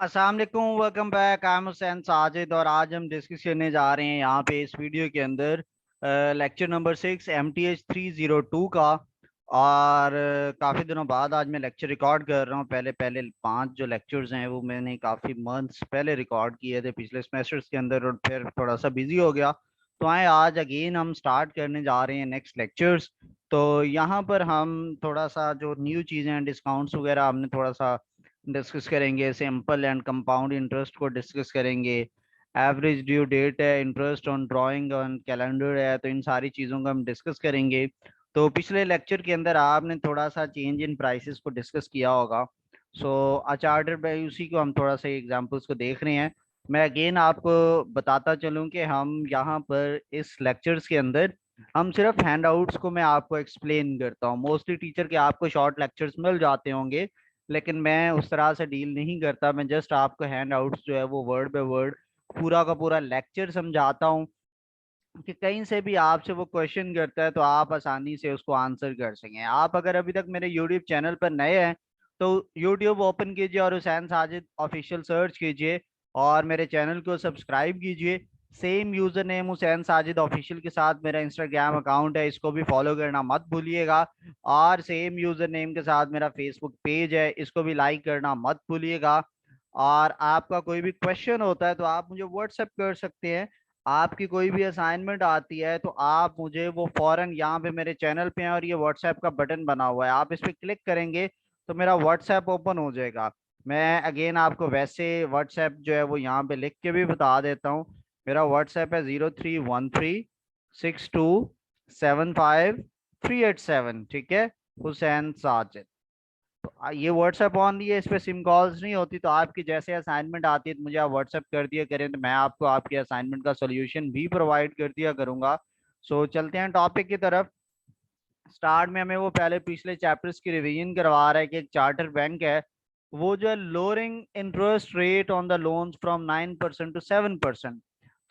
अस्सलाम वालेकुम, welcome back. I am Hussain Sajid और आज हम डिस्कस करने जा रहे हैं यहाँ पे इस वीडियो के अंदर लेक्चर नंबर 6 MTH 302 का। और काफ़ी दिनों बाद आज मैं लेक्चर रिकॉर्ड कर रहा हूँ। पहले पहले 5 जो लेक्चर्स हैं वो मैंने काफ़ी मंथ्स पहले रिकॉर्ड किए थे पिछले सेमेस्टर्स के अंदर, और फिर थोड़ा सा बिजी हो गया। तो आए आज अगेन हम स्टार्ट करने जा रहे हैं नेक्स्ट लेक्चर्स। तो यहाँ पर हम थोड़ा सा जो न्यू चीज़ें हैं, डिस्काउंट्स वगैरह हमने थोड़ा सा डिस्कस करेंगे। सिंपल एंड कंपाउंड इंटरेस्ट को डिस्कस करेंगे। एवरेज ड्यू डेट है, interest on drawing on calendar है, तो इन सारी चीज़ों को हम डिस्कस करेंगे। तो पिछले लेक्चर के अंदर आपने थोड़ा सा चेंज इन प्राइसेस को डिस्कस किया होगा। सो अचार्टर बाई उसी को हम थोड़ा सा एग्जांपल्स को देख रहे हैं। मैं अगेन आपको बताता चलूं कि हम यहाँ पर इस लेक्चर्स के अंदर हम सिर्फ हैंडआउट्स को मैं आपको एक्सप्लेन करता हूँ। मोस्टली टीचर के आपको शॉर्ट लेक्चर्स मिल जाते होंगे, लेकिन मैं उस तरह से डील नहीं करता। मैं जस्ट आपको हैंड आउट्स जो है वो वर्ड बाय वर्ड पूरा का पूरा लेक्चर समझाता हूँ कि कहीं से भी आपसे वो क्वेश्चन करता है तो आप आसानी से उसको आंसर कर सकें। आप अगर अभी तक मेरे यूट्यूब चैनल पर नए हैं तो यूट्यूब ओपन कीजिए और हुसैन साजिद ऑफिशियल सर्च कीजिए और मेरे चैनल को सब्सक्राइब कीजिए। Same user name Hussain Sajid official के साथ मेरा इंस्टाग्राम अकाउंट है, इसको भी फॉलो करना मत भूलिएगा। और सेम यूजर नेम के साथ मेरा फेसबुक पेज है, इसको भी लाइक करना मत भूलिएगा। और आपका कोई भी क्वेश्चन होता है तो आप मुझे व्हाट्सएप कर सकते हैं। आपकी कोई भी असाइनमेंट आती है तो आप मुझे वो फौरन, यहाँ पे मेरे चैनल पे है और ये व्हाट्सएप का बटन बना हुआ है, आप इस पर क्लिक करेंगे तो मेरा व्हाट्सएप ओपन हो जाएगा। मैं अगेन आपको वैसे व्हाट्सएप जो है वो यहाँ पे लिख के भी बता देता हूँ। मेरा व्हाट्सएप है 0313627538 ठीक है, हुसैन साजिद। तो ये व्हाट्सएप ऑन है, इस पे सिम कॉल्स नहीं होती। तो आपकी जैसे असाइनमेंट आती है तो मुझे आप व्हाट्सएप कर दिया करें, तो मैं आपको आपकी असाइनमेंट का सोल्यूशन भी प्रोवाइड कर दिया करूंगा। सो चलते हैं टॉपिक की तरफ। स्टार्ट में हमें वो पहले पिछले चैप्टर्स की रिवीजन करवा रहा है कि एक चार्टर बैंक है, वो जो है lowering interest rate on the loans from 9% to 7%।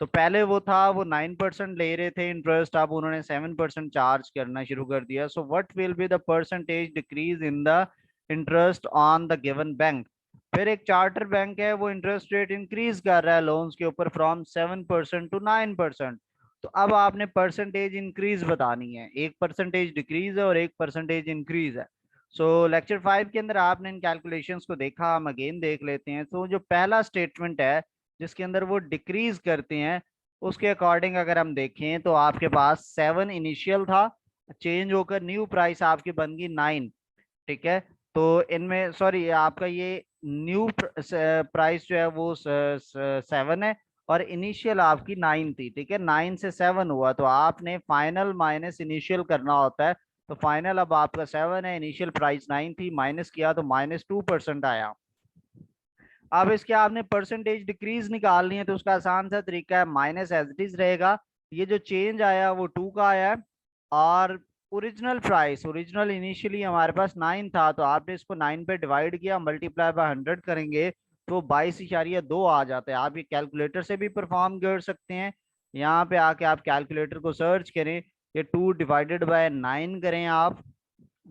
तो पहले वो था, वो 9% ले रहे थे इंटरेस्ट, अब उन्होंने 7% चार्ज करना शुरू कर दिया। So what will be the percentage decrease in the interest on the given bank. फिर एक चार्टर बैंक है, वो इंटरेस्ट रेट इंक्रीज कर रहा है लोन्स के ऊपर फ्रॉम 7% to 9%। तो अब आपने परसेंटेज इंक्रीज बतानी है, एक परसेंटेज डिक्रीज है और एक परसेंटेज इंक्रीज है। सो लेक्चर 5 के अंदर आपने इन कैलकुलेशंस को देखा, हम अगेन देख लेते हैं। तो जो पहला स्टेटमेंट है जिसके अंदर वो डिक्रीज करते हैं, उसके अकॉर्डिंग अगर हम देखें तो आपके पास 7 इनिशियल था, चेंज होकर न्यू प्राइस आपकी बन गई 9। ठीक है, तो इनमें सॉरी आपका ये न्यू प्राइस जो है वो 7 है और इनिशियल आपकी 9 थी। ठीक है, 9 से 7 हुआ तो आपने फाइनल माइनस इनिशियल करना होता है। तो फाइनल अब आपका 7 है, इनिशियल प्राइस 9 थी, माइनस किया तो -2% आया। अब इसके आपने परसेंटेज डिक्रीज निकालनी है तो उसका आसान सा तरीका है, माइनस एज इट इज रहेगा। ये जो चेंज आया वो 2 का आया है। और ओरिजिनल प्राइस, ओरिजिनल इनिशियली हमारे पास 9 था, तो आपने इसको 9 पे डिवाइड किया, मल्टीप्लाई बाय 100 करेंगे तो 22.2 आ जाता है। आप ये कैलकुलेटर से भी परफॉर्म कर सकते हैं। यहाँ पे आके आप कैलकुलेटर को सर्च करें, ये 2 डिवाइडेड बाय 9 करें, आप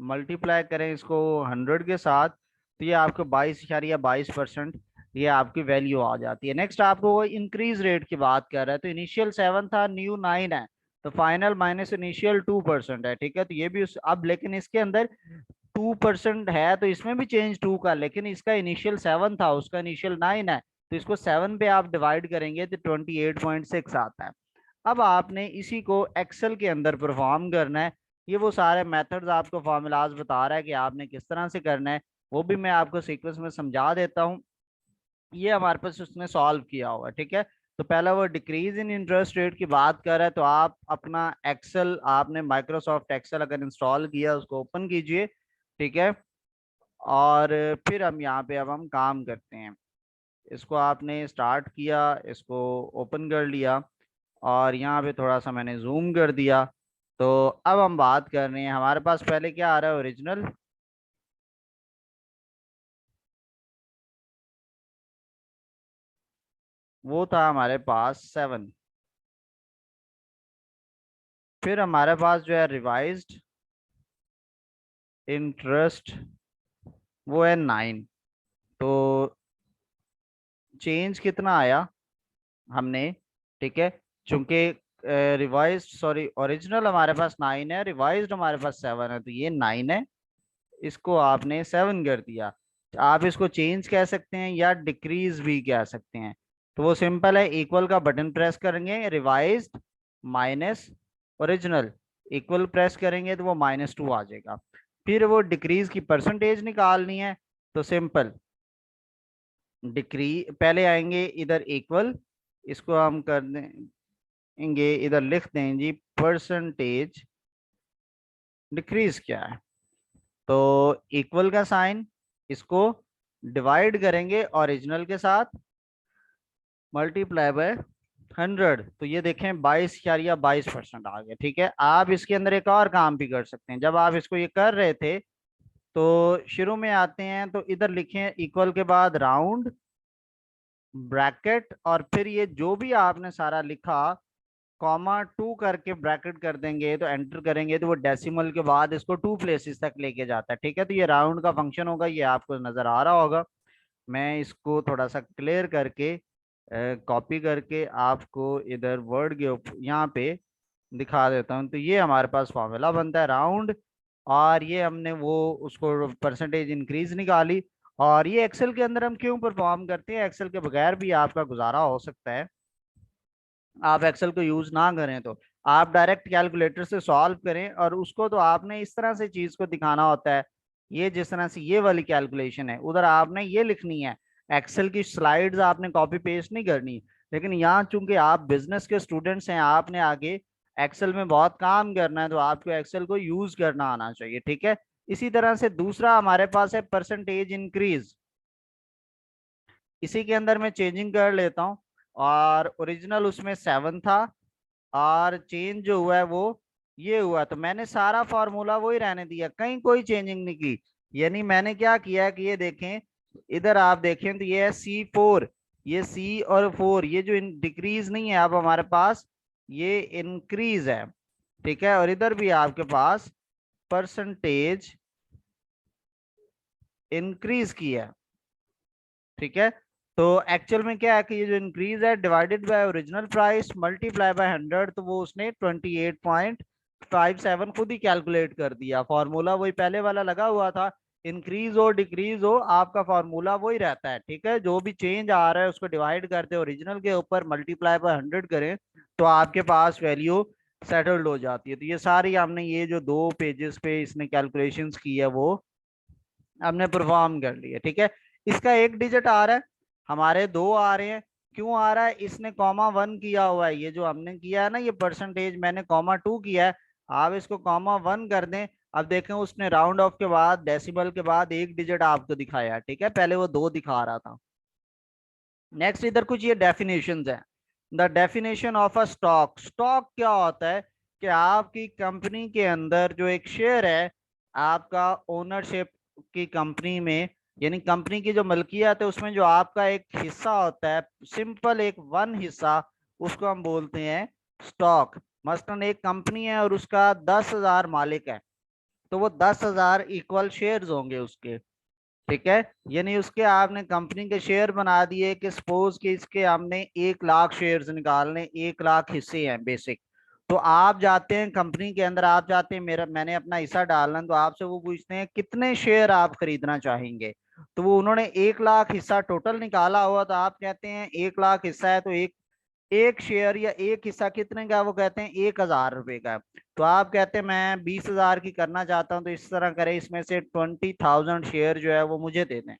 मल्टीप्लाई करें इसको 100 के साथ, तो ये आपको 22.22% ये आपकी वैल्यू आ जाती है। नेक्स्ट आपको वो इंक्रीज रेट की बात कर रहा है, तो इनिशियल 7 था, न्यू 9 है, तो फाइनल माइनस इनिशियल 2% है। ठीक है, तो ये भी अब लेकिन इसके अंदर 2% है तो इसमें भी चेंज 2 का, लेकिन इसका इनिशियल 7 था, उसका इनिशियल 9 है, तो इसको 7 पे आप डिवाइड करेंगे तो 28.6 आता है। अब आपने इसी को एक्सेल के अंदर परफॉर्म करना है। ये वो सारे मेथड्स आपको फार्मूलाज बता रहा है कि आपने किस तरह से करना है, वो भी मैं आपको सीक्वेंस में समझा देता हूँ। ये हमारे पास उसने सॉल्व किया हुआ है। ठीक है, तो पहला वो डिक्रीज इन इंटरेस्ट रेट की बात कर रहा है, तो आप अपना एक्सेल, आपने माइक्रोसॉफ्ट एक्सेल अगर इंस्टॉल किया उसको ओपन कीजिए। ठीक है, और फिर हम यहाँ पे अब हम काम करते हैं। इसको आपने स्टार्ट किया, इसको ओपन कर लिया और यहाँ पे थोड़ा सा मैंने जूम कर दिया। तो अब हम बात कर रहे हैं, हमारे पास पहले क्या आ रहा है, ओरिजिनल, वो था हमारे पास 7। फिर हमारे पास जो है रिवाइज्ड इंटरेस्ट वो है 9। तो चेंज कितना आया हमने, ठीक है, चूंकि रिवाइज सॉरी ओरिजिनल हमारे पास 9 है, रिवाइज्ड हमारे पास 7 है, तो ये 9 है, इसको आपने 7 कर दिया। आप इसको चेंज कह सकते हैं या डिक्रीज भी कह सकते हैं। तो वो सिंपल है, इक्वल का बटन प्रेस करेंगे, revised minus original, equal press करेंगे तो वो -2 आ जाएगा। फिर वो डिक्रीज की परसेंटेज निकालनी है, तो सिंपल डिक्री पहले आएंगे इधर इक्वल, इसको हम कर देंगे इधर, लिख दें जी परसेंटेज डिक्रीज क्या है, तो इक्वल का साइन, इसको डिवाइड करेंगे ओरिजिनल के साथ, मल्टीप्लाई बाय 100, तो ये देखें 22% आ गया। ठीक है, आप इसके अंदर एक और काम भी कर सकते हैं। जब आप इसको ये कर रहे थे तो शुरू में आते हैं, तो इधर लिखें इक्वल के बाद राउंड ब्रैकेट, और फिर ये जो भी आपने सारा लिखा कॉमा 2 करके ब्रैकेट कर देंगे, तो एंटर करेंगे तो वो डेसिमल के बाद इसको 2 प्लेसेस तक लेके जाता है। ठीक है, तो ये राउंड का फंक्शन होगा, ये आपको नजर आ रहा होगा। मैं इसको थोड़ा सा क्लियर करके कॉपी करके आपको इधर वर्ड के यहाँ पे दिखा देता हूँ। तो ये हमारे पास फॉर्मूला बनता है राउंड, और ये हमने वो उसको परसेंटेज इंक्रीज निकाली। और ये एक्सेल के अंदर हम क्यों परफॉर्म करते हैं, एक्सेल के बगैर भी आपका गुजारा हो सकता है, आप एक्सेल को यूज ना करें तो आप डायरेक्ट कैलकुलेटर से सॉल्व करें, और उसको तो आपने इस तरह से चीज को दिखाना होता है। ये जिस तरह से ये वाली कैलकुलेशन है, उधर आपने ये लिखनी है, एक्सेल की स्लाइड्स आपने कॉपी पेस्ट नहीं करनी। लेकिन यहाँ चूंकि आप बिजनेस के स्टूडेंट्स हैं, आपने आगे एक्सेल में बहुत काम करना है, तो आपको एक्सेल को यूज करना आना चाहिए। ठीक है, इसी तरह से दूसरा हमारे पास है परसेंटेज इंक्रीज, इसी के अंदर मैं चेंजिंग कर लेता हूँ। और ओरिजिनल उसमें 7 था, और चेंज जो हुआ है वो ये हुआ, तो मैंने सारा फॉर्मूला वही रहने दिया, कहीं कोई चेंजिंग नहीं की। यानी मैंने क्या किया कि ये देखें, इधर आप देखें तो ये है C4, ये C और 4, ये जो डिक्रीज नहीं है अब हमारे पास, ये इंक्रीज है। ठीक है, और इधर भी आपके पास परसेंटेज इंक्रीज की है। ठीक है, तो एक्चुअल में क्या है कि ये जो इंक्रीज है divided by original price multiply by 100, तो वो उसने 28.57 खुद ही कैलकुलेट कर दिया। फॉर्मूला वही पहले वाला लगा हुआ था, इंक्रीज हो डिक्रीज हो आपका फॉर्मूला वही रहता है। ठीक है, जो भी चेंज आ रहा है उसको डिवाइड करते ओरिजिनल के ऊपर, मल्टीप्लाई बाय 100 करें, तो आपके पास वैल्यू सेटल्ड हो जाती है। तो ये सारी हमने ये जो 2 पेजेस पे इसने कैलकुलेशंस की है वो हमने परफॉर्म कर लिया। ठीक है, इसका एक डिजिट आ रहा है, हमारे 2 आ रहे हैं। क्यों आ रहा है, इसने कॉमा 1 किया हुआ है, ये जो हमने किया है ना ये परसेंटेज, मैंने कॉमा 2 किया है, आप इसको कॉमा 1 कर दें। अब देखें उसने राउंड ऑफ के बाद डेसिमल के बाद एक डिजिट आपको दिखाया है। ठीक है, पहले वो 2 दिखा रहा था। नेक्स्ट इधर कुछ ये डेफिनेशंस है। The definition of a stock, stock क्या होता है कि आपकी कंपनी के अंदर जो एक शेयर है, आपका ओनरशिप की कंपनी में, यानी कंपनी की जो मलकियत है उसमें जो आपका एक हिस्सा होता है, सिंपल एक 1 हिस्सा, उसको हम बोलते हैं स्टॉक। मसलन एक कंपनी है और उसका 10,000 मालिक है, तो वो 10,000 इक्वल शेयर्स होंगे उसके। ठीक है, यानी उसके आपने कंपनी के शेयर बना दिए कि सपोज कि इसके हमने 1 लाख शेयर्स निकालने, 1 लाख हिस्से हैं बेसिक। तो आप जाते हैं कंपनी के अंदर, आप जाते हैं मेरा मैंने अपना हिस्सा डालना, तो आपसे वो पूछते हैं कितने शेयर आप खरीदना चाहेंगे। तो वो उन्होंने 1 लाख हिस्सा टोटल निकाला हुआ, तो आप कहते हैं 1 लाख हिस्सा है, तो एक एक शेयर या एक हिस्सा कितने का, वो कहते हैं 1,000 रुपए का। तो आप कहते हैं मैं 20,000 की करना चाहता हूं, तो इस तरह करें, इसमें से 20,000 शेयर जो है वो मुझे दे दें,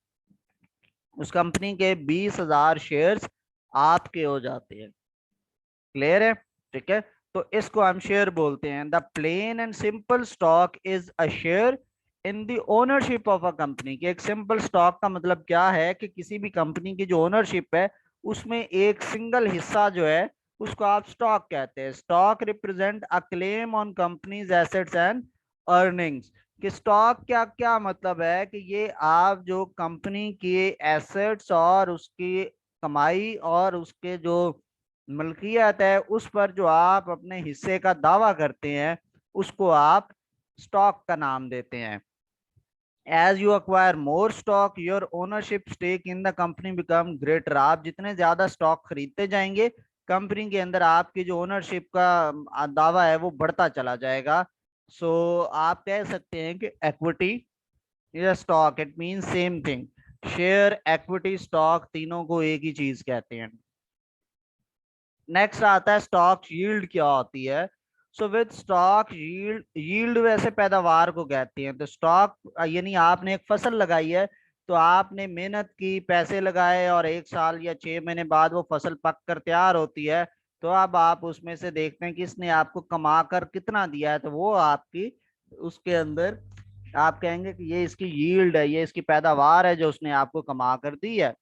उस कंपनी के 20,000 शेयर्स आपके हो जाते हैं। क्लियर है? ठीक है, तो इसको हम शेयर बोलते हैं। The plain and simple stock is a share in the ownership of a company. कि एक सिंपल स्टॉक का मतलब क्या है कि किसी भी कंपनी की जो ओनरशिप है उसमें एक सिंगल हिस्सा जो है उसको आप स्टॉक कहते हैं। Stock represent a claim on companies assets and earnings. कि स्टॉक क्या क्या मतलब है कि ये आप जो कंपनी के एसेट्स और उसकी कमाई और उसके जो मलकियत है उस पर जो आप अपने हिस्से का दावा करते हैं, उसको आप स्टॉक का नाम देते हैं। As you acquire more stock your ownership stake in the company become greater. आप जितने ज्यादा स्टॉक खरीदते जाएंगे कंपनी के अंदर आपकी जो ओनरशिप का दावा है वो बढ़ता चला जाएगा। सो आप कह सकते हैं कि इक्विटी या stock it mean same thing. Share, equity, stock तीनों को एक ही चीज कहते हैं। नेक्स्ट आता है स्टॉक यील्ड क्या होती है। So with stock yield, yield वैसे पैदावार को कहती हैं। तो स्टॉक यानी आपने एक फसल लगाई है, तो आपने मेहनत की, पैसे लगाए, और 1 साल या 6 महीने बाद वो फसल पक कर तैयार होती है। तो अब आप उसमें से देखते हैं कि इसने आपको कमा कर कितना दिया है, तो वो आपकी उसके अंदर आप कहेंगे कि ये इसकी यील्ड है, ये इसकी पैदावार है जो उसने आपको कमा कर दी है।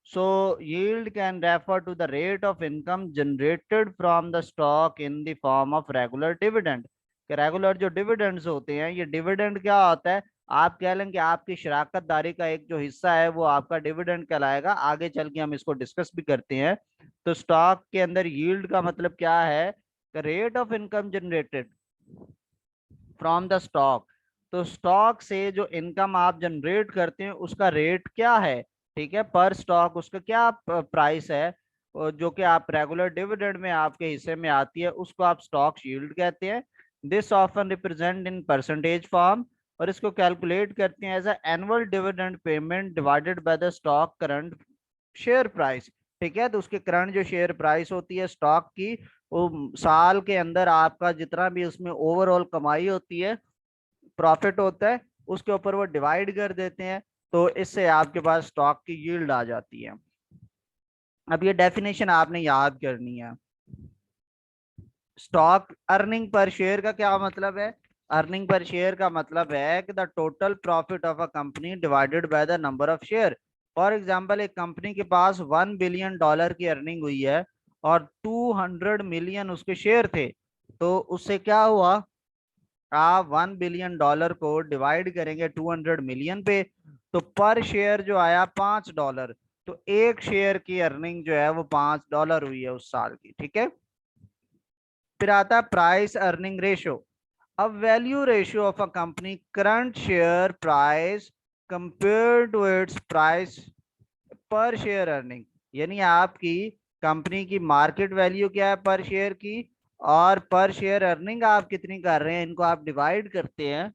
So yield can refer to the rate of income generated from the stock in the form of regular dividend। कि रेगुलर जो डिविडेंड्स होते हैं, ये डिविडेंड क्या होता है, आप कह लें कि आपकी शराकत दारी का एक जो हिस्सा है वो आपका डिविडेंड कहलाएगा। आगे चल के हम इसको डिस्कस भी करते हैं। तो स्टॉक के अंदर यील्ड का मतलब क्या है, rate of income generated from the stock. तो स्टॉक से जो इनकम आप जनरेट करते हैं उसका रेट क्या है, ठीक है, पर स्टॉक उसका क्या प्राइस है, जो कि आप रेगुलर डिविडेंड में आपके हिस्से में आती है, उसको आप स्टॉक यील्ड कहते हैं। This often represent in percentage form, और इसको कैलकुलेट करते हैं as annual dividend payment divided by the stock current share price. ठीक है, तो उसके करंट जो शेयर प्राइस होती है स्टॉक की, वो साल के अंदर आपका जितना भी उसमें ओवरऑल कमाई होती है, प्रॉफिट होता है, उसके ऊपर वो डिवाइड कर देते हैं। तो इससे आपके पास स्टॉक की यील्ड आ जाती है। अब ये डेफिनेशन आपने याद करनी है। स्टॉक अर्निंग पर शेयर का क्या मतलब है, अर्निंग पर शेयर का मतलब है कि the total profit of a company divided by the number of share. For example, एक कंपनी के पास $1 बिलियन की अर्निंग हुई है और 200 मिलियन उसके शेयर थे। तो उससे क्या हुआ, आप $1 बिलियन को डिवाइड करेंगे 200 मिलियन पे, तो पर शेयर जो आया $5। तो एक शेयर की अर्निंग जो है वो $5 हुई है उस साल की। ठीक है, फिर आता है प्राइस अर्निंग रेशियो। अब value ratio of a company current share price compare to its price per share earning. यानी आपकी कंपनी की मार्केट वैल्यू क्या है पर शेयर की, और पर शेयर अर्निंग आप कितनी कर रहे हैं, इनको आप डिवाइड करते हैं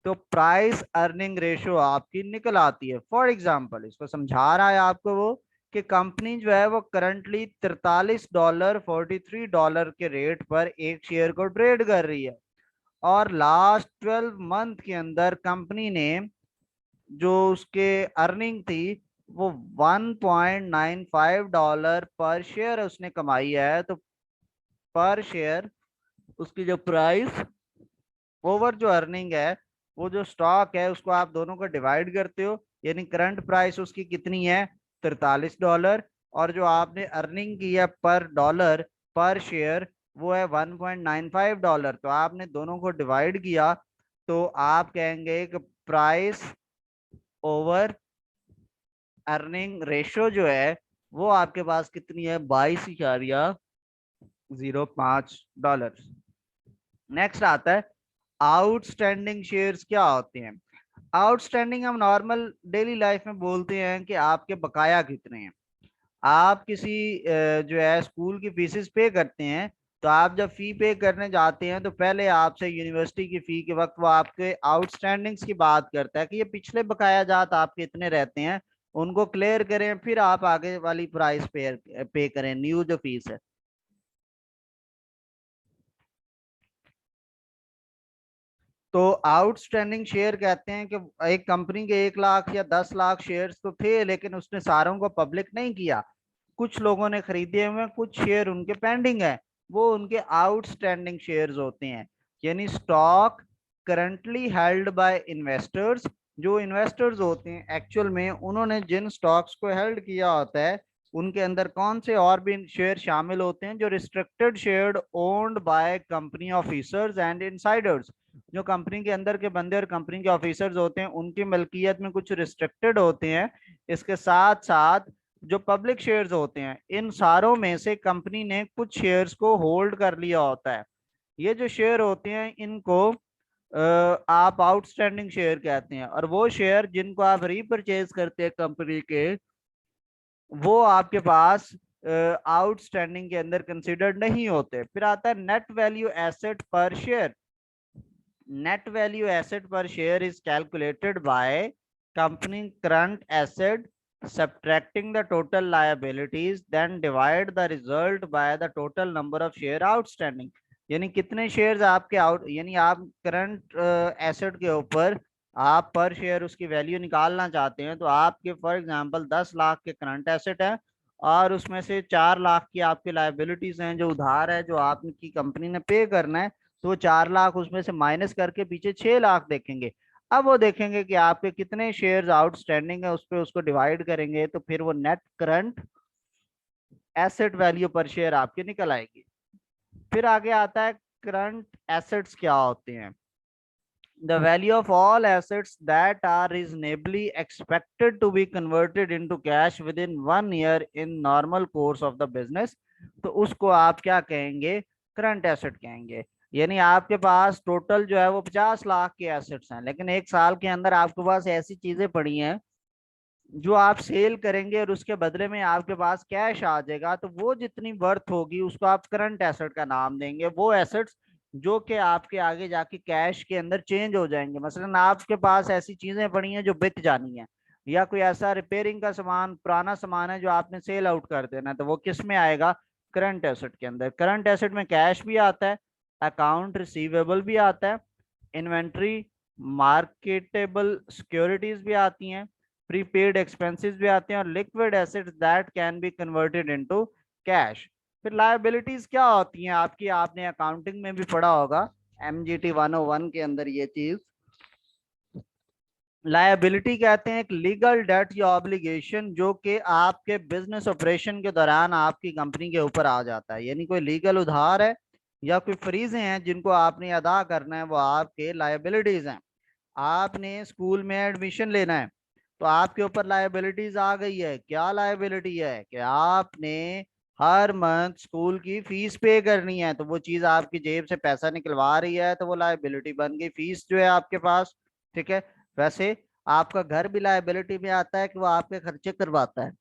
तो प्राइस अर्निंग रेशियो आपकी निकल आती है। फॉर एग्जाम्पल, इसको समझा रहा है आपको वो कि कंपनी जो है वो करंटली $43.43 के रेट पर एक शेयर को ट्रेड कर रही है, और लास्ट 12 मंथ के अंदर कंपनी ने जो उसके अर्निंग थी वो $1.95 पर शेयर उसने कमाई है। तो पर शेयर उसकी जो प्राइस ओवर जो अर्निंग है, वो जो स्टॉक है उसको आप दोनों को डिवाइड करते हो, यानी करंट प्राइस उसकी कितनी है, $43, और जो आपने अर्निंग की है पर डॉलर पर शेयर वो है $1.95। तो आपने दोनों को डिवाइड किया तो आप कहेंगे कि प्राइस ओवर अर्निंग रेशियो जो है वो आपके पास कितनी है, 22.05 डॉलर। नेक्स्ट आता है आउटस्टैंडिंग शेयर्स क्या होते हैं। आउटस्टैंडिंग हम नॉर्मल डेली लाइफ में बोलते हैं कि आपके बकाया कितने हैं। आप किसी जो है स्कूल की फीसिस पे करते हैं, तो आप जब फी पे करने जाते हैं तो पहले आपसे यूनिवर्सिटी की फी के वक्त वो आपके आउटस्टैंडिंग्स की बात करता है कि ये पिछले बकाया जात आपके इतने रहते हैं, उनको क्लियर करें, फिर आप आगे वाली प्राइस पे करें, न्यू जो फीस है। तो आउटस्टैंडिंग शेयर कहते हैं कि एक कंपनी के 1 लाख या 10 लाख शेयर्स तो थे, लेकिन उसने सारों को पब्लिक नहीं किया, कुछ लोगों ने खरीदे हुए, कुछ शेयर उनके पेंडिंग है, वो उनके आउटस्टैंडिंग शेयर्स होते हैं। यानी stock currently held by investors, जो इन्वेस्टर्स होते हैं एक्चुअल में उन्होंने जिन स्टॉक्स को हेल्ड किया होता है उनके अंदर कौन से और भी शेयर शामिल होते हैं, जो restricted share owned by company officers and Insiders. जो कंपनी के अंदर के बंदे और कंपनी के ऑफिसर्स होते हैं उनकी मलकियत में कुछ रिस्ट्रिक्टेड होते हैं। इसके साथ साथ जो पब्लिक शेयर्स होते हैं, इन सारों में से कंपनी ने कुछ शेयर्स को होल्ड कर लिया होता है। ये जो शेयर होते हैं इनको आप आउटस्टैंडिंग शेयर कहते हैं, और वो शेयर जिनको आप रीपरचेज करते हैं कंपनी के, वो आपके पास आउटस्टैंडिंग के अंदर कंसिडर्ड नहीं होते। फिर आता है नेट वैल्यू एसेट पर share. Net value asset per share is calculated by company current asset subtracting the total liabilities, then divide the result by the total number of share outstanding। यानी कितने shares आपके out, यानी आप current asset के ऊपर आप पर share उसकी वैल्यू निकालना चाहते हैं, तो आपके फॉर एग्जांपल 10 लाख के करंट एसेट है और उसमें से 4 लाख की आपकी लाइबिलिटीज हैं जो उधार है जो आपकी कंपनी ने पे करना है। तो 4 लाख उसमें से माइनस करके पीछे 6 लाख देखेंगे। अब वो देखेंगे कि आपके कितने शेयर्स आउटस्टैंडिंग है, उस पर उसको डिवाइड करेंगे तो फिर वो नेट करंट एसेट वैल्यू पर शेयर आपकी निकल आएगी। फिर आगे आता है करंट एसेट्स क्या होते हैं। The value of all assets that are reasonably expected to be converted into cash within 1 year in normal course of the business, तो उसको आप क्या कहेंगे, करंट एसेट कहेंगे। यानी आपके पास टोटल जो है वो 50 लाख के एसेट्स हैं, लेकिन एक साल के अंदर आपके पास ऐसी चीजें पड़ी हैं जो आप सेल करेंगे और उसके बदले में आपके पास कैश आ जाएगा, तो वो जितनी वर्थ होगी उसको आप करंट एसेट का नाम देंगे। वो एसेट्स जो कि आपके आगे जाके कैश के अंदर चेंज हो जाएंगे। मसलन आपके पास ऐसी चीजें पड़ी हैं जो बिक जानी है, या कोई ऐसा रिपेयरिंग का सामान पुराना सामान है जो आपने सेल आउट कर देना है, तो वो किस में आएगा, करंट एसेट के अंदर। करंट एसेट में कैश भी आता है, अकाउंट रिसीवेबल भी आता है, इन्वेंट्री, मार्केटेबल सिक्योरिटीज भी आती हैं, प्रीपेड एक्सपेंसेस भी आते हैं, और liquid assets that can be converted into cash. फिर लायबिलिटीज क्या होती हैं आपकी, आपने अकाउंटिंग में भी पढ़ा होगा MGT 101 के अंदर ये चीज। लायबिलिटी कहते हैं एक लीगल डेट या ऑब्लिगेशन जो कि आपके बिजनेस ऑपरेशन के दौरान आपकी कंपनी के ऊपर आ जाता है। यानी कोई लीगल उधार है या कोई फरीजें हैं जिनको आपने अदा करना है, वो आपके लायबिलिटीज हैं। आपने स्कूल में एडमिशन लेना है तो आपके ऊपर लायबिलिटीज आ गई है। क्या लायबिलिटी है कि आपने हर मंथ स्कूल की फीस पे करनी है, तो वो चीज आपकी जेब से पैसा निकलवा रही है, तो वो लायबिलिटी बन गई, फीस जो है आपके पास। ठीक है। वैसे आपका घर भी लायबिलिटी में आता है कि वो आपके खर्चे करवाता है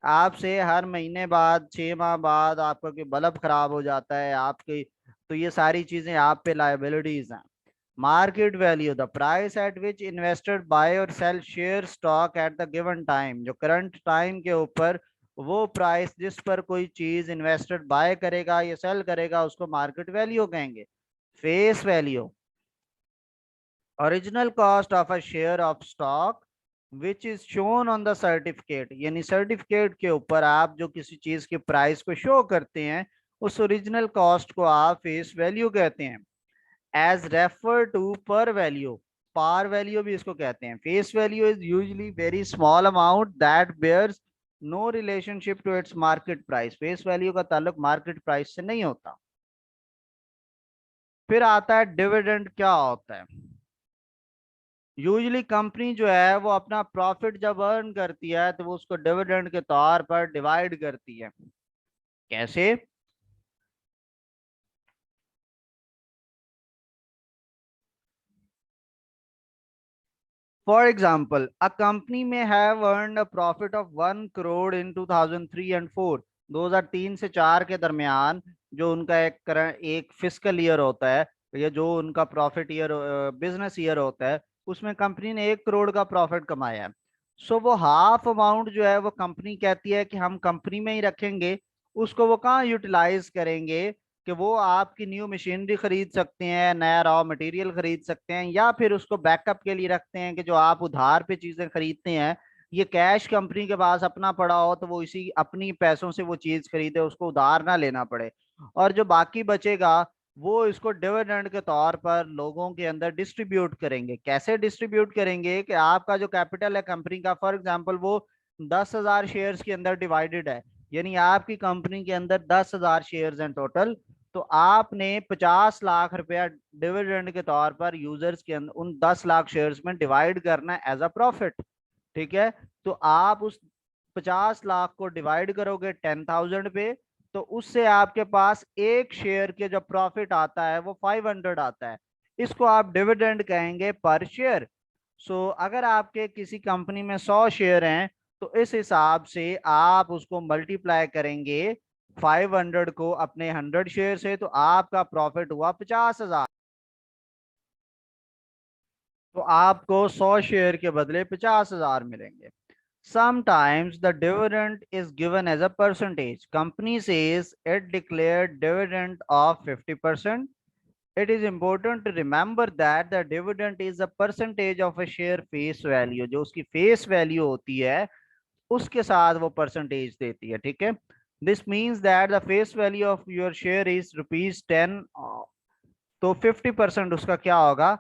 आपसे। हर महीने बाद 6 माह बाद आपका कोई बल्ब खराब हो जाता है आपकी, तो ये सारी चीजें आप पे लायबिलिटीज हैं। Market value, the price at which investor buy और sell share stock at the given time, जो करंट टाइम के ऊपर वो प्राइस जिस पर कोई चीज इन्वेस्टर बाय करेगा या सेल करेगा उसको मार्केट वैल्यू कहेंगे। Face value, original cost of a share of stock which is shown on the certificate, यानी सर्टिफिकेट के ऊपर आप जो किसी चीज के प्राइस को शो करते हैं उस ओरिजिनल कॉस्ट को आप फेस वैल्यू कहते हैं। As refer to par value, par value भी इसको कहते हैं। Face value is usually very small amount that bears no relationship to its market price, face value का ताल्लुक मार्केट प्राइस से नहीं होता। फिर आता है डिविडेंड क्या होता है। यूजली कंपनी जो है वो अपना प्रॉफिट जब अर्न करती है तो वो उसको डिविडेंड के तौर पर डिवाइड करती है। कैसे, फॉर एग्जाम्पल अ कंपनी में have earned a profit of 1 crore in 2003 and 4, 2003 से 4 के दरमियान जो उनका एक फिस्कल ईयर होता है, या जो उनका प्रॉफिट ईयर बिजनेस ईयर होता है, उसमें कंपनी ने 1 करोड़ का प्रॉफिट कमाया है। सो वो हाफ अमाउंट जो है वो कंपनी कहती है कि हम कंपनी में ही रखेंगे। उसको वो कहाँ यूटिलाइज करेंगे कि वो आपकी न्यू मशीनरी खरीद सकते हैं, नया रॉ मटेरियल खरीद सकते हैं, या फिर उसको बैकअप के लिए रखते हैं कि जो आप उधार पे चीजें खरीदते हैं ये कैश कंपनी के पास अपना पड़ा हो तो वो इसी अपनी पैसों से वो चीज खरीदे, उसको उधार ना लेना पड़े। और जो बाकी बचेगा वो इसको डिविडेंड के तौर पर लोगों के अंदर डिस्ट्रीब्यूट करेंगे। कैसे डिस्ट्रीब्यूट करेंगे कि आपका जो कैपिटल है कंपनी का, फॉर एग्जांपल वो 10,000 शेयर्स के अंदर डिवाइडेड है, यानी आपकी कंपनी के अंदर 10,000 शेयर्स हैं टोटल, तो आपने 50 लाख रुपया डिविडेंड के तौर पर यूजर्स के अंदर उन 10 लाख शेयर्स में डिवाइड करना है एज अ प्रॉफिट। ठीक है। तो आप उस 50 लाख को डिवाइड करोगे 10,000 पे, तो उससे आपके पास एक शेयर के जो प्रॉफिट आता है वो 500 आता है। इसको आप डिविडेंड कहेंगे पर शेयर। सो अगर आपके किसी कंपनी में 100 शेयर हैं तो इस हिसाब से आप उसको मल्टीप्लाई करेंगे 500 को अपने 100 शेयर से, तो आपका प्रॉफिट हुआ 50,000। तो आपको 100 शेयर के बदले 50,000 मिलेंगे। Sometimes the dividend is given as a percentage. Company says it declared dividend of 50%. It is important to remember that the dividend is a percentage of a share face value. जो उसकी face value होती है उसके साथ वो percentage देती है, ठीक है। This means that the face value of your share is ₹10, तो 50% उसका क्या होगा,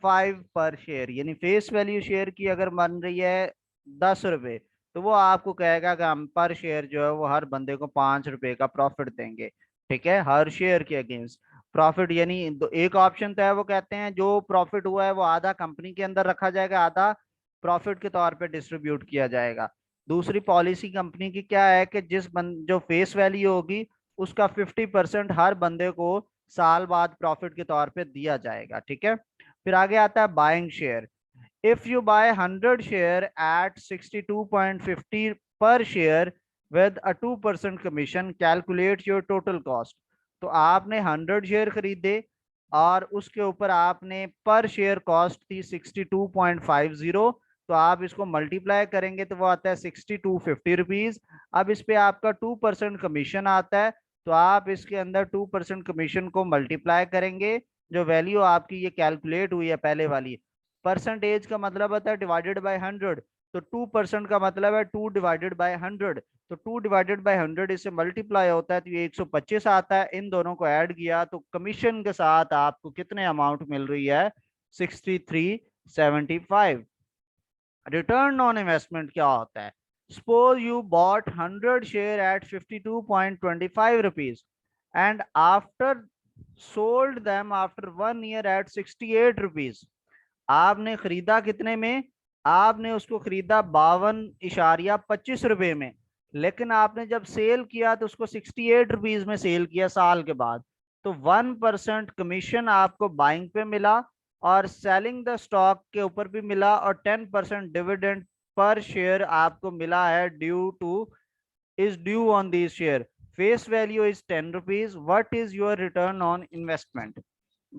5 पर शेयर। यानी फेस वैल्यू शेयर की अगर बन रही है ₹10, तो वो आपको कहेगा कि हम पर शेयर जो है वो हर बंदे को ₹5 का प्रॉफिट देंगे, ठीक है, हर शेयर के अगेंस्ट प्रॉफिट। यानी एक ऑप्शन तो है वो कहते हैं जो प्रॉफिट हुआ है वो आधा कंपनी के अंदर रखा जाएगा, आधा प्रॉफिट के तौर पे डिस्ट्रीब्यूट किया जाएगा। दूसरी पॉलिसी कंपनी की क्या है कि जो फेस वैल्यू होगी उसका 50% हर बंदे को साल बाद प्रॉफिट के तौर पे दिया जाएगा, ठीक है। फिर आगे आता है buying share. If you buy 100 share at 62.50 per share with a 2% commission, calculate your total cost. तो आपने 100 शेयर खरीदे और उसके ऊपर आपने पर शेयर कॉस्ट थी 62.50, तो आप इसको मल्टीप्लाई करेंगे तो वो आता है 6250 रुपीज। अब इस पे आपका 2% कमीशन आता है, तो आप इसके अंदर 2% कमीशन को मल्टीप्लाई करेंगे। जो वैल्यू आपकी ये कैलकुलेट हुई है पहले वाली, परसेंटेज का मतलब होता है डिवाइडेड बाय 100, तो 2% का मतलब है 2 डिवाइडेड बाय 100, तो 2 डिवाइडेड बाय 100 इससे मल्टीप्लाई होता है तो ये 125 आता है। इन दोनों को ऐड किया तो कमीशन के साथ आपको कितने अमाउंट मिल रही है, 6375। रिटर्न ऑन इन्वेस्टमेंट क्या होता है, suppose you bought 100 share at 52.25 rupees and after sold them after 1 year at 68 rupees. आपने खरीदा कितने में, आपने उसको खरीदा 52.25 रुपए में, लेकिन आपने जब सेल किया तो उसको 68 रुपीज में सेल किया साल के बाद, तो 1% कमीशन आपको बाइंग पे मिला और सेलिंग द स्टॉक के ऊपर भी मिला, और 10% डिविडेंड पर शेयर आपको मिला है due on this share. Face value is 10 rupees. What is your return on investment,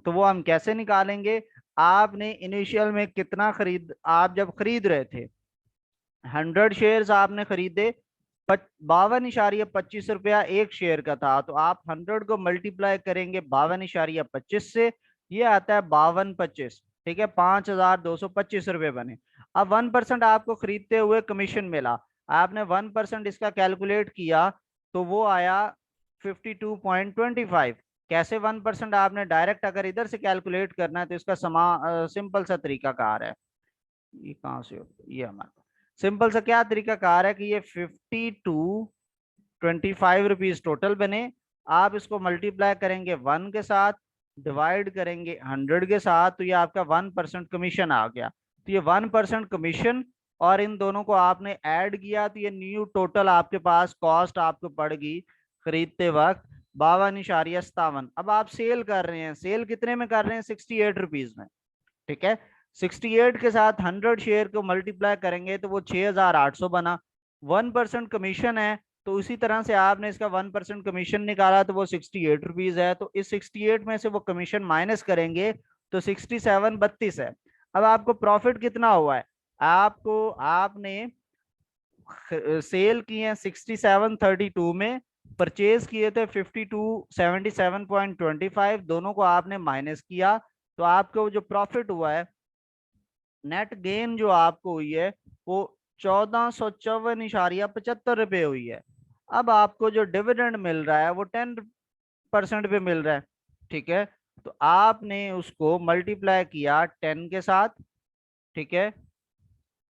तो वो हम कैसे निकालेंगे। आपने इनिशियल में कितना खरीद, आप जब खरीद रहे थे 100 शेयर्स आपने खरीदे, 52.25 रुपया एक शेयर का था, तो आप 100 को मल्टीप्लाई करेंगे 52.25 से, ये आता है 5225, ठीक है, 5225 रुपये बने। अब 1% आपको खरीदते हुए कमीशन मिला, आपने 1% इसका कैलकुलेट किया तो वो आया 52.25। कैसे 1% आपने डायरेक्ट अगर इधर से कैलकुलेट करना है तो इसका सिंपल सा तरीका कार है। ये कहाँ से ये हमारा सिंपल सा क्या तरीका कार है कि ये 52.25 रुपीज टोटल बने। आप इसको मल्टीप्लाई करेंगे 1 के साथ, डिवाइड करेंगे 100 के साथ, तो ये आपका 1% कमीशन आ गया। तो ये 1% कमीशन और इन दोनों को आपने ऐड किया तो ये न्यू टोटल आपके पास कॉस्ट आपको पड़ेगी खरीदते वक्त 52.57। अब आप सेल कर रहे हैं, सेल कितने में कर रहे हैं, 68 रुपीज में, ठीक है। 68 के साथ 100 शेयर को मल्टीप्लाई करेंगे तो वो 6800 बना। 1% कमीशन है, तो उसी तरह से आपने इसका 1% कमीशन निकाला तो वो 68 रुपीज है, तो इस 68 में से वो कमीशन माइनस करेंगे तो 6732 है। अब आपको प्रॉफिट कितना हुआ है, आपको आपने सेल किए हैं 6732 में, परचेज किए थे 5277.25, दोनों को आपने माइनस किया तो आपको जो प्रॉफिट हुआ है, नेट गेन जो आपको हुई है वो 1454.75 हुई है। अब आपको जो डिविडेंड मिल रहा है वो 10% पे मिल रहा है, ठीक है। तो आपने उसको मल्टीप्लाई किया 10 के साथ, ठीक है,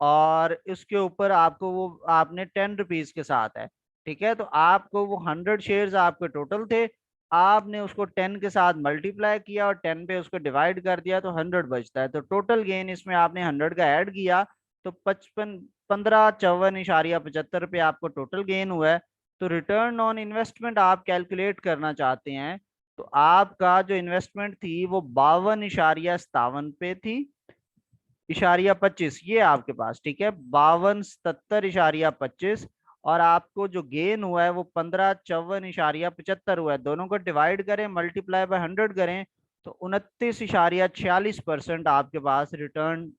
और इसके ऊपर आपको वो आपने 10 रुपीज के साथ है, ठीक है। तो आपको वो 100 शेयर्स आपके टोटल थे, आपने उसको 10 के साथ मल्टीप्लाई किया और 10 पे उसको डिवाइड कर दिया तो 100 बचता है, तो टोटल गेन इसमें आपने 100 का ऐड किया तो 1554.75 रुपये आपको टोटल गेन हुआ है। तो रिटर्न ऑन इन्वेस्टमेंट आप कैलकुलेट करना चाहते हैं तो आपका जो इन्वेस्टमेंट थी वो 52.57 पे थी, इशारिया 25, ये आपके पास, ठीक है, 5277.25। और आपको जो गेन हुआ है वो 1554.75 हुआ है। दोनों को डिवाइड करें, मल्टीप्लाई बाय 100 करें, तो 29.46% आपके पास रिटर्न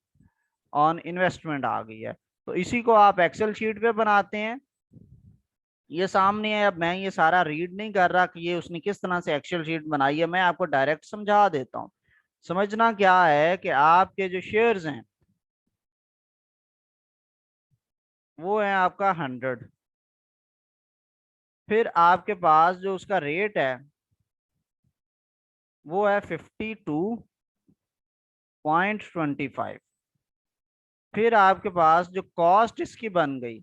ऑन इन्वेस्टमेंट आ गई है। तो इसी को आप एक्सेल शीट पे बनाते हैं, ये सामने है। अब मैं ये सारा रीड नहीं कर रहा कि ये उसने किस तरह से एक्सेल शीट बनाई है, मैं आपको डायरेक्ट समझा देता हूँ। समझना क्या है कि आपके जो शेयर्स हैं वो है आपका 100, फिर आपके पास जो उसका रेट है वो है 52.25, फिर आपके पास जो कॉस्ट इसकी बन गई,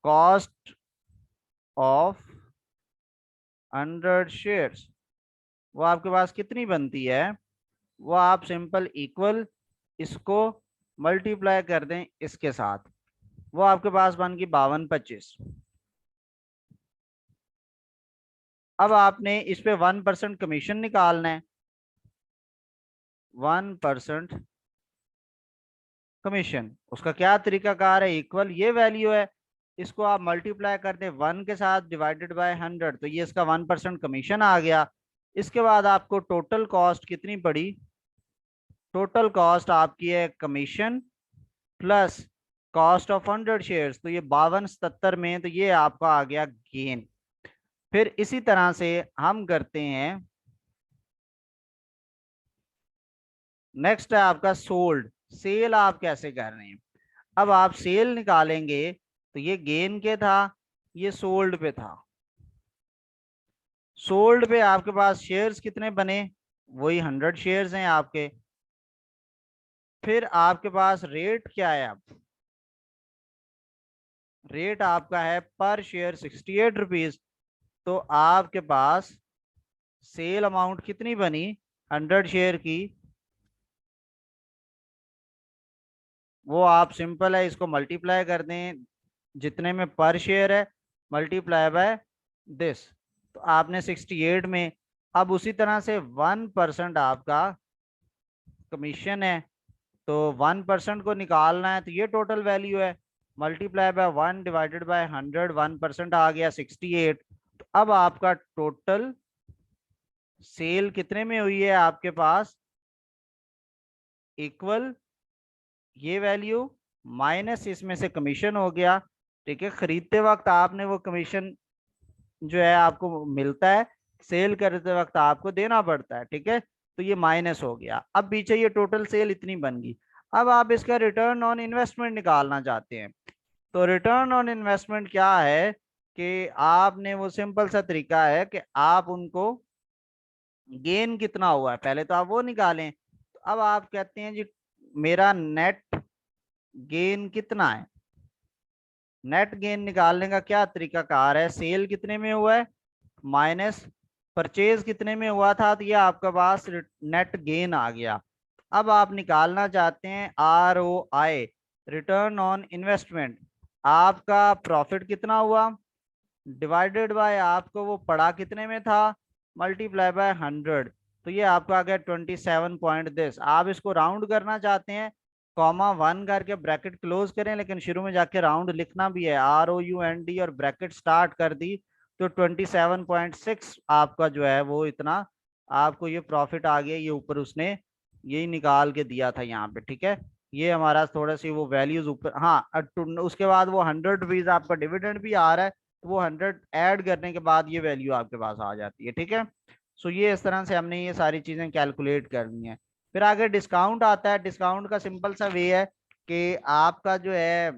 कॉस्ट ऑफ 100 शेयर्स, वो आपके पास कितनी बनती है, वो आप सिंपल इक्वल इसको मल्टीप्लाई कर दें इसके साथ, वो आपके पास बन गई 5225। अब आपने इस पे 1% कमीशन निकालना है, 1% कमीशन। उसका क्या तरीकाकार है, इक्वल ये वैल्यू है, इसको आप मल्टीप्लाई कर दें 1 के साथ डिवाइडेड बाय 100, तो ये इसका 1% कमीशन आ गया। इसके बाद आपको टोटल कॉस्ट कितनी पड़ी, टोटल कॉस्ट आपकी है commission plus cost of 100 shares, तो ये 5277 में, तो ये आपका आ गया गेन। फिर इसी तरह से हम करते हैं, नेक्स्ट है आपका सोल्ड, सेल आप कैसे कर रहे हैं। अब आप सेल निकालेंगे तो ये गेन के था, ये सोल्ड पे था। सोल्ड पे आपके पास शेयर्स कितने बने, वही 100 शेयर्स हैं आपके। फिर आपके पास रेट क्या है, अब रेट आपका है पर शेयर 68 रुपीज। तो आपके पास सेल अमाउंट कितनी बनी 100 शेयर की, वो आप सिंपल है इसको मल्टीप्लाई कर दें जितने में पर शेयर है, मल्टीप्लाई बाय दिस, तो आपने 68 में। अब उसी तरह से 1% आपका कमीशन है, तो 1% को निकालना है, तो ये टोटल वैल्यू है, मल्टीप्लाई बाय 1 डिवाइडेड बाय 100, 1% आ गया 68। तो अब आपका टोटल सेल कितने में हुई है आपके पास, इक्वल ये वैल्यू माइनस इसमें से कमीशन हो गया, ठीक है। खरीदते वक्त आपने वो कमीशन जो है आपको मिलता है, सेल करते वक्त आपको देना पड़ता है, ठीक है। तो ये माइनस हो गया, अब पीछे ये टोटल सेल इतनी बन गई। अब आप इसका रिटर्न ऑन इन्वेस्टमेंट निकालना चाहते हैं, तो रिटर्न ऑन इन्वेस्टमेंट क्या है कि आपने वो सिंपल सा तरीका है कि आप उनको गेन कितना हुआ है पहले तो आप वो निकालें। तो अब आप कहते हैं जी मेरा नेट गेन कितना है, नेट गेन निकालने का क्या तरीका कार है, सेल कितने में हुआ है माइनस परचेज कितने में हुआ था, तो ये आपके पास नेट गेन आ गया। अब आप निकालना चाहते हैं R O I, return on investment, आपका प्रॉफिट कितना हुआ डिवाइडेड बाय आपको वो पड़ा कितने में था, मल्टीप्लाई बाय 100, तो ये आपका आ गया 27 पॉइंट। आप इसको राउंड करना चाहते हैं, कॉमा 1 करके ब्रैकेट क्लोज करें, लेकिन शुरू में जाके राउंड लिखना भी है, ROUND, और ब्रैकेट स्टार्ट कर दी, तो 27.6 आपका जो है वो इतना आपको ये प्रॉफिट आ गया। ये ऊपर उसने यही निकाल के दिया था यहाँ पे, ठीक है। ये हमारा थोड़ा सी वो वैल्यूज ऊपर, हाँ उसके बाद वो 100 रुपीज आपका डिविडेंड भी आ रहा है, तो वो 100 ऐड करने के बाद ये वैल्यू आपके पास आ जाती है, ठीक है। सो ये इस तरह से हमने ये सारी चीजें कैलकुलेट करनी है। फिर आगे डिस्काउंट आता है, डिस्काउंट का सिंपल सा वे है कि आपका जो है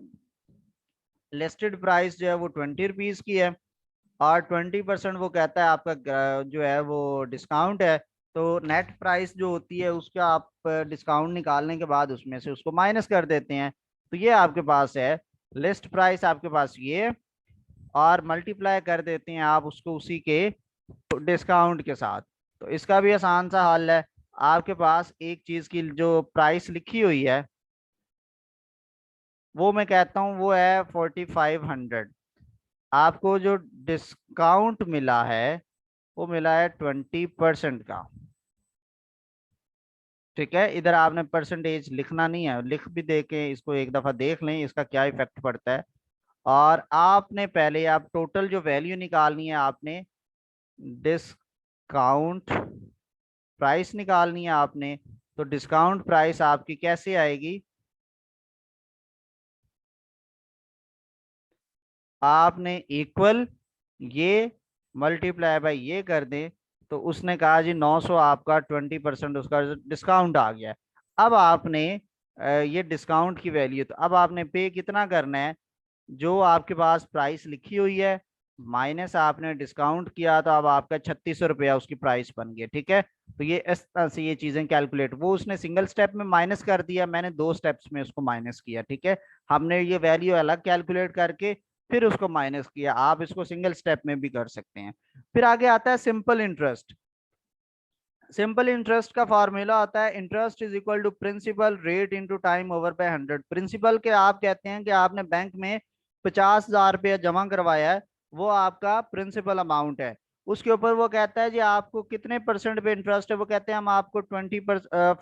लिस्टेड प्राइस जो है वो 20 रुपीज की है, और 20% वो कहता है आपका जो है वो डिस्काउंट है। तो नेट प्राइस जो होती है उसका आप डिस्काउंट निकालने के बाद उसमें से उसको माइनस कर देते हैं, तो ये आपके पास है लिस्ट प्राइस आपके पास ये, और मल्टीप्लाई कर देते हैं आप उसको उसी के डिस्काउंट के साथ। तो इसका भी आसान सा हल है, आपके पास एक चीज की जो प्राइस लिखी हुई है वो मैं कहता हूँ वो है 4500, आपको जो डिस्काउंट मिला है वो मिला है 20% का। ठीक है, इधर आपने परसेंटेज लिखना नहीं है, लिख भी दे के इसको एक दफा देख लें इसका क्या इफेक्ट पड़ता है। और आपने पहले आप टोटल जो वैल्यू निकालनी है, आपने डिस्काउंट प्राइस निकालनी है आपने। तो डिस्काउंट प्राइस आपकी कैसे आएगी, आपने इक्वल ये मल्टीप्लाई बाय ये कर दें। तो उसने कहा जी 900 आपका 20% उसका डिस्काउंट आ गया है। अब आपने ये डिस्काउंट की वैल्यू, तो अब आपने पे कितना करना है, जो आपके पास प्राइस लिखी हुई है माइनस आपने डिस्काउंट किया, तो अब आपका 3600 रुपया उसकी प्राइस बन गई। ठीक है, तो ये इस तरह से ये चीजें कैलकुलेट, वो उसने सिंगल स्टेप में माइनस कर दिया, मैंने दो स्टेप्स में उसको माइनस किया। ठीक है, हमने ये वैल्यू अलग कैलकुलेट करके फिर उसको माइनस किया, आप इसको सिंगल स्टेप में भी कर सकते हैं। फिर आगे आता है सिंपल इंटरेस्ट। सिंपल इंटरेस्ट का फॉर्मूला होता है interest is equal to principal rate into time over by 100। Principal के आप कहते हैं कि आपने बैंक में 50,000 रुपया जमा करवाया है, वो आपका प्रिंसिपल अमाउंट है। उसके ऊपर वो कहता है जी आपको कितने परसेंट पे इंटरेस्ट है, वो कहते हैं हम आपको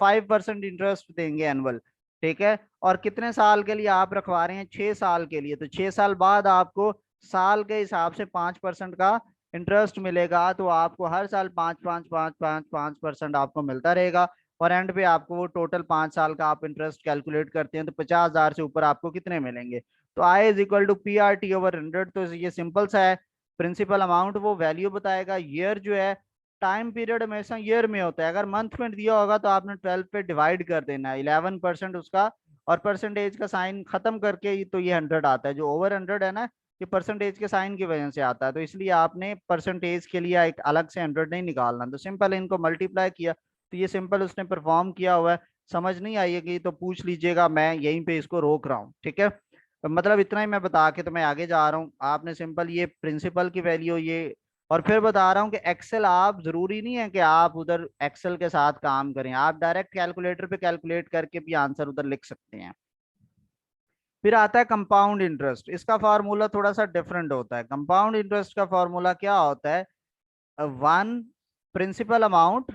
5% इंटरेस्ट देंगे एनुअल। ठीक है, और कितने साल के लिए आप रखवा रहे हैं, 6 साल के लिए, तो 6 साल बाद आपको साल के हिसाब से 5% का इंटरेस्ट मिलेगा। तो आपको हर साल 5 5 5 5 5% आपको मिलता रहेगा। और एंड पे आपको वो टोटल 5 साल का आप इंटरेस्ट कैलकुलेट करते हैं तो 50,000 से ऊपर आपको कितने मिलेंगे। तो I is equal to PRT/100। तो ये सिंपल सा है, प्रिंसिपल अमाउंट वो वैल्यू बताएगा, ईयर जो है टाइम पीरियड हमेशा ईयर में होता है, अगर मंथ में दिया होगा तो आपने 12 पे डिवाइड कर देना है 11% उसका, और परसेंटेज का साइन खत्म करके ही तो ये 100 आता है। जो ओवर 100 है ना, ये परसेंटेज के साइन की वजह से आता है, तो इसलिए आपने परसेंटेज के लिए एक अलग से 100 नहीं निकालना, तो सिंपल इनको मल्टीप्लाई किया। तो ये सिंपल उसने परफॉर्म किया हुआ है। समझ नहीं आएगी तो पूछ लीजिएगा, मैं यहीं पे इसको रोक रहा हूँ। ठीक है, तो मतलब इतना ही मैं बता के तो मैं आगे जा रहा हूँ। आपने सिंपल ये प्रिंसिपल की वैल्यू ये, और फिर बता रहा हूँ कि एक्सेल आप जरूरी नहीं है कि आप उधर एक्सेल के साथ काम करें, आप डायरेक्ट कैलकुलेटर पे कैलकुलेट करके भी आंसर उधर लिख सकते हैं। फिर आता है कंपाउंड इंटरेस्ट। इसका फार्मूला थोड़ा सा डिफरेंट होता है। कंपाउंड इंटरेस्ट का फार्मूला क्या होता है, one principal amount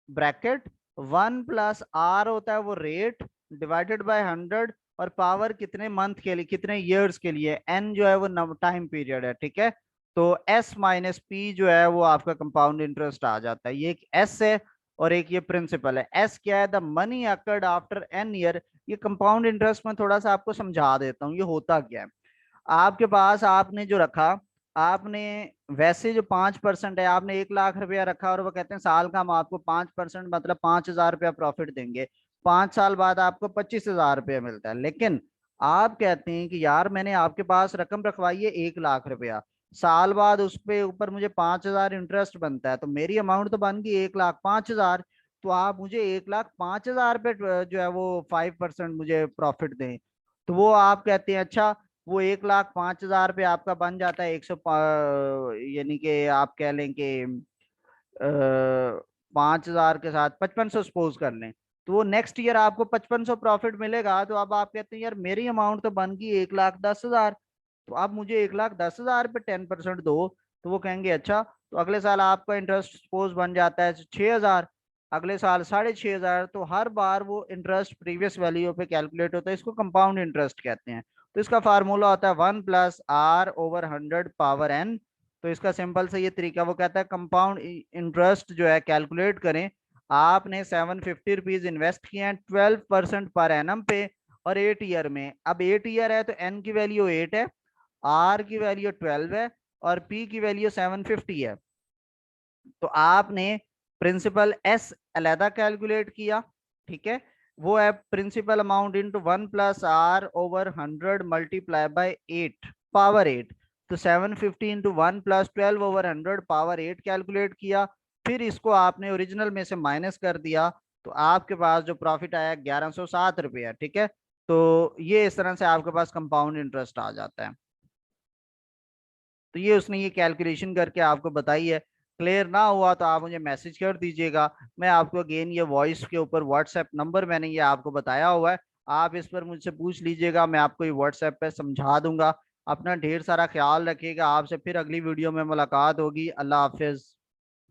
bracket 1 + R होता है वो रेट, डिवाइडेड बाय 100, और पावर कितने मंथ के लिए, कितने ईयर्स के लिए, एन जो है वो टाइम पीरियड है। ठीक है, तो S - P जो है वो आपका कंपाउंड इंटरेस्ट आ जाता है। ये एक एस है और एक ये प्रिंसिपल है। एस क्या है, the money accrued after an year. ये कंपाउंड इंटरेस्ट में थोड़ा सा आपको समझा देता हूँ ये होता क्या है। आपके पास आपने जो रखा, आपने वैसे जो 5% है, आपने 1 लाख रुपया रखा और वो कहते हैं साल का हम आपको 5% मतलब 5,000 रुपया प्रॉफिट देंगे। 5 साल बाद आपको 25,000 रुपया मिलता है। लेकिन आप कहते हैं कि यार मैंने आपके पास रकम रखवाई है 1 लाख रुपया, साल बाद उस पे ऊपर मुझे 5,000 इंटरेस्ट बनता है, तो मेरी अमाउंट तो बन गई 1,05,000। तो आप मुझे 1,05,000 पे जो है वो 5% मुझे प्रॉफिट दें। तो वो आप कहते हैं अच्छा, वो 1,05,000 पे आपका बन जाता है यानी कि आप कह लें कि 5,000 के साथ 5500 सपोज कर लें। तो वो नेक्स्ट ईयर आपको 5500 प्रॉफिट मिलेगा। तो अब आप कहते हैं यार मेरी अमाउंट तो बन गई 1,10,000, तो आप मुझे 1,10,000 पे 10% दो। तो वो कहेंगे अच्छा, तो अगले साल आपका इंटरेस्ट सपोज बन जाता है 6,000, अगले साल 6,500। तो हर बार वो इंटरेस्ट प्रीवियस वैल्यू पे कैलकुलेट होता है, इसको कंपाउंड इंटरेस्ट कहते हैं। तो इसका फार्मूला होता है 1 + R/100 पावर n। तो इसका सिंपल से ये तरीका, वो कहता है कंपाउंड इंटरेस्ट जो है कैलकुलेट करें। आपने 750 रुपीज इन्वेस्ट किए हैं 12% पर एनम पे, और 8 ईयर में। अब 8 ईयर है तो एन की वैल्यू 8 है, आर की वैल्यू 12 है, और पी की वैल्यू 750 है। तो आपने प्रिंसिपल एस अलहदा कैलकुलेट किया। ठीक है, वो है principal amount into 1 + R/100 multiply by 8 power 8। तो 750 इंटू 1 + 12/100 पावर 8 कैलकुलेट किया। फिर इसको आपने ओरिजिनल में से माइनस कर दिया, तो आपके पास जो प्रॉफिट आया 1,107 रुपया। ठीक है, तो ये इस तरह से आपके पास कंपाउंड इंटरेस्ट आ जाता है। तो ये उसने ये कैलकुलेशन करके आपको बताई है। क्लियर ना हुआ तो आप मुझे मैसेज कर दीजिएगा, मैं आपको अगेन ये वॉइस के ऊपर व्हाट्सएप नंबर मैंने ये आपको बताया हुआ है, आप इस पर मुझसे पूछ लीजिएगा, मैं आपको ये व्हाट्सएप पे समझा दूंगा। अपना ढेर सारा ख्याल रखिएगा। आपसे फिर अगली वीडियो में मुलाकात होगी। अल्लाह हाफिज।